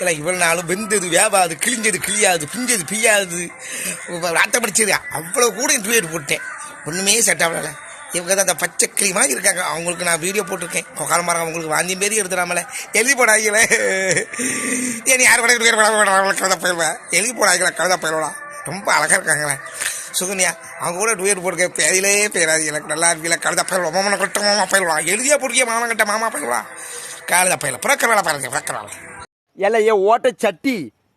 இல்லை இவ்வளோ நாளும் வெந்தது வேவாது, கிழிஞ்சது கிழியாது, பிஞ்சது பிய்யாது, ஆட்டப்படிச்சது அவ்வளோ கூட டூயட் போட்டேன். ஒன்றுமே செட் ஆகலை. இவங்க தான் அந்த பச்சை கிளி மாதிரி இருக்காங்க. அவங்களுக்கு நான் வீடியோ போட்டிருக்கேன். காலமாக அவங்களுக்கு வாந்தி மாரி எடுத்துடாமலே எழுதி போடாங்களே. ஏன் யார் கூட கழுத போயிடுவேன். எழுதி போடாங்களா கழுத போயிடலாம். ரொம்ப அழகாக இருக்காங்களே சுகன்யா. அவங்க கூட டூயட் போட்டுருக்கேன். பேரிலே பேராது எனக்கு நல்லா இருக்கல. கழுத போயிடுவோம். மாமனை கட்ட மாமா போயிடுவான். எழுதியா போட்டிருக்கேன். மாமா கட்ட மாமா போயிடுவான். கழுத போயிடல. பிறக்கிற வேலை பாருங்க. பிறக்கிற வேலை எல்லாம் ஏன் ஓட்ட சட்டி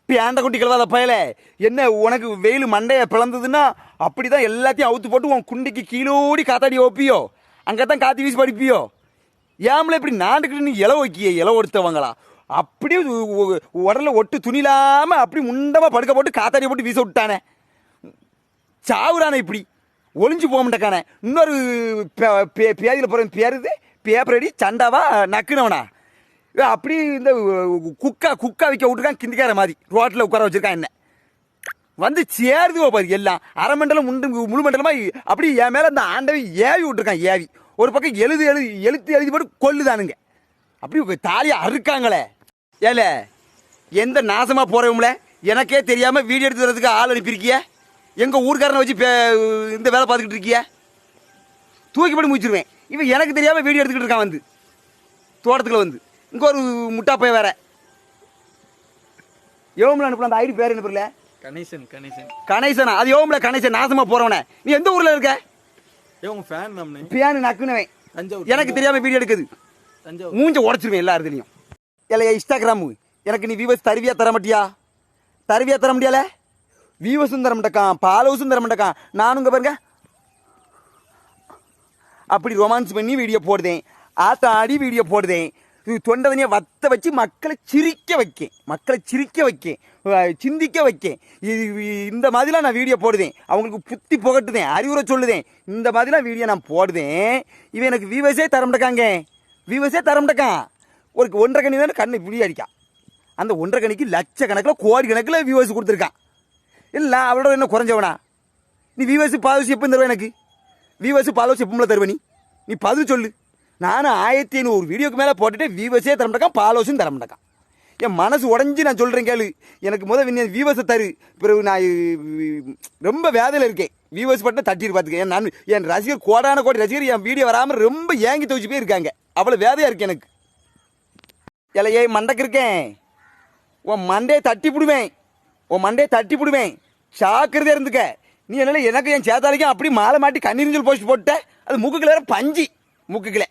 பேண்ட குட்டி கழுவாத பயல. என்ன உனக்கு வெயில் மண்டைய பிளந்ததுன்னா அப்படிதான் எல்லாத்தையும் அவுத்து போட்டு உன் குண்டிக்கு கீழோடி காத்தாடி வைப்பியோ. அங்கதான் காத்தி வீசி படிப்பியோ. ஏம்ல இப்படி நாண்டுக்கிட்டு நீ இலை வைக்கிய இலை ஒடுத்தவங்களா. அப்படியே உடல்ல ஒட்டு துணிலாம அப்படி முண்டமா படுக்க போட்டு காத்தாடி போட்டு வீச விட்டானே. சாவுறானே இப்படி ஒளிஞ்சு போக மாட்டேக்கானே. இன்னொரு பேதியில் போற பேருது பேப்பர் அடி சண்டாவா நக்குனவனா. அப்படி இந்த குக்கா வைக்க விட்டுருக்கான். கிந்திக்கார மாதிரி ரோட்டில் உட்கார வச்சிருக்கான். என்ன வந்து சேருதுவோ பாரு. எல்லாம் அரை மண்டலம் முழு மண்டலமா அப்படி என் மேல அந்த ஆண்டவை ஏவி விட்டுருக்கான். ஏவி ஒரு பக்கம் எழுத்து போட்டு கொல்லுதானுங்க. அப்படி தாலியை அறுக்காங்களே. ஏல எந்த நாசமா போறவங்கள எனக்கே தெரியாம வீடியோ எடுத்து வர்றதுக்கு ஆள் அனுப்பியிருக்கிய. எங்க ஊருக்காரனை வச்சு இந்த வேலை பார்த்துக்கிட்டு இருக்கிய. தூக்கி போட்டு முடிச்சிருவேன். இவன் எனக்கு தெரியாம வீடியோ எடுத்துக்கிட்டு இருக்கான். வந்து தோட்டத்துக்குள்ள வந்து இங்கே ஒரு முட்டா போய் வேற யோமில் அனுப்பல. அந்த ஐடி பேர் என்ன பேர்ல? கணேசன். அது யோமில் கணேசன். நாசமா போறவன. நீ எந்த ஊர்ல இருக்க? பேனு நக்குனவன். எனக்கு தெரியாம வீடியோ எடுக்குது. மூஞ்ச உடச்சிருவேன் எல்லாருலையும். இல்லையா இன்ஸ்டாகிராம் எனக்கு நீ வியூவர்ஸ் தருவியா தர மாட்டியா? தருவியா தர முடியால. வியூவர்ஸும் தர மாட்டேக்கான், ஃபாலோவர்ஸும் தர மாட்டேக்கான். நானும் இங்கே பாருங்க அப்படி ரொமான்ஸ் பண்ணி வீடியோ போடுதேன். ஆடி வீடியோ போடுதேன். தொண்டதனையை வத்த வச்சு மக்களை சிரிக்க வைக்கேன், சிந்திக்க வைக்கேன். இந்த மாதிரிலாம் நான் வீடியோ போடுதேன். அவங்களுக்கு புத்தி புகட்டுதேன், அறிவுரை சொல்லுதேன். இந்த மாதிரிலாம் வீடியோ நான் போடுதேன். இவன் எனக்கு வியூவர்ஸே தர மாட்டேக்கான். ஒரு 1.5 கணி தான் கண்ணு இப்படி அடிக்கான். அந்த 1.5 கணிக்கு லட்சக்கணக்கில் கோடி கணக்கில் வியூவர்ஸ் கொடுத்துருக்கான். இல்லை அவளோட என்ன குறைஞ்சவனா? நீ வியூவர்ஸ் பாலோசி எப்போ தருவேன்? எனக்கு வியூவர்ஸ் பாலோசி எப்போ தருவ? நீ பதில் சொல்லு. நானும் 1500 வீடியோக்கு மேலே போட்டுட்டு வியூவர்ஸே தர மாட்டேக்கான், பாலோஸும் தர மாட்டேக்கான். என் மனசு உடஞ்சி நான் சொல்கிறேன் கேளு. எனக்கு முதல் வியூவர்ஸை தரு. பிறகு நான் ரொம்ப வேதையில் இருக்கேன். வியூவர்ஸ் பட்டு தட்டிட்டு பார்த்துக்கேன். நான் என் ரசிகர் கோடான கோடி ரசிகர் என் வீடியோ வராமல் ரொம்ப ஏங்கி துவச்சி போய் இருக்காங்க. அவ்வளோ வேதையாக இருக்கு எனக்கு. இல்லையே மண்டக்கு இருக்கேன். உன் மண்டையை தட்டி விடுவேன். சாக்கிறதே இருந்துக்க. நீ என்ன எனக்கு என் சேத்தாளிக்கும் அப்படி மாலை மாட்டி கண்ணீரிஞ்சல் போஸ்ட் போட்ட. அது மூக்குக்குள்ள வேற பஞ்சு. மூக்குக்குள்ள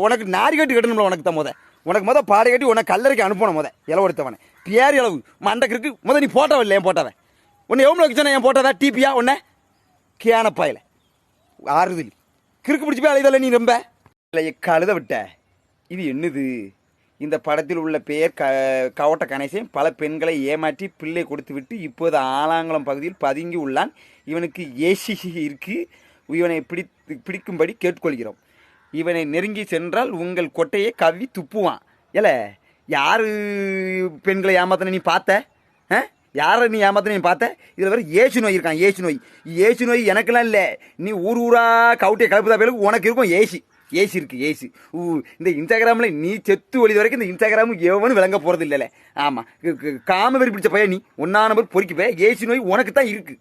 உனக்கு நாரி கட்டி கட்டணும்ல. உனக்கு தான் உனக்கு பாடை கட்டி உனக்கு கல்லறைக்கு அனுப்பணும். இலை ஒடுத்தவனை பேர் இளவு மண்டக்கு இருக்கு. நீ போட்டவ இல்லை. என் போட்டவ உன்னை எவ்வளோ வச்சுனா என் போட்டதா டிபியா உன்ன கேனப்பாயில் ஆறுதல் கிறுக்கு பிடிச்சி போய் அழைதல்ல. நீ ரொம்ப இல்லை கழுத விட்ட. இது என்னது? இந்த படத்தில் உள்ள பெயர் கவட்ட கணேசன் பல பெண்களை ஏமாற்றி பிள்ளை கொடுத்து விட்டு இப்போது ஆலாங்குளம் பகுதியில் பதுங்கி உள்ளான். இவனுக்கு ஏசி இருக்கு. இவனை பிடிக்கும்படி கேட்டுக்கொள்கிறோம். இவனை நெருங்கி சென்றால் உங்கள் கொட்டையை கவ்வி துப்புவான். ஏல யாரு பெண்களை ஏமாத்தின நீ பார்த்த? யாரை நீ ஏமாத்தின நீ பார்த்த? இதில் வேறு ஏசு நோய் இருக்கான். ஏசு நோய் எனக்கெல்லாம் இல்லை. நீ ஊரா கவுட்டியை கலப்புதா பேருக்கு உனக்கு இருக்கும் ஏசி இருக்கு. இந்த இன்ஸ்டாகிராமில் நீ செத்து ஒளி வரைக்கும் இந்த இன்ஸ்டாகிராமு எவனும் விளங்க போகிறது இல்லைல்ல. ஆமாம் காம வெறி பிடிச்ச பையன் நீ. 1 நம்பர் பொறுக்கி போய் ஏசி நோய் உனக்கு தான் இருக்குது.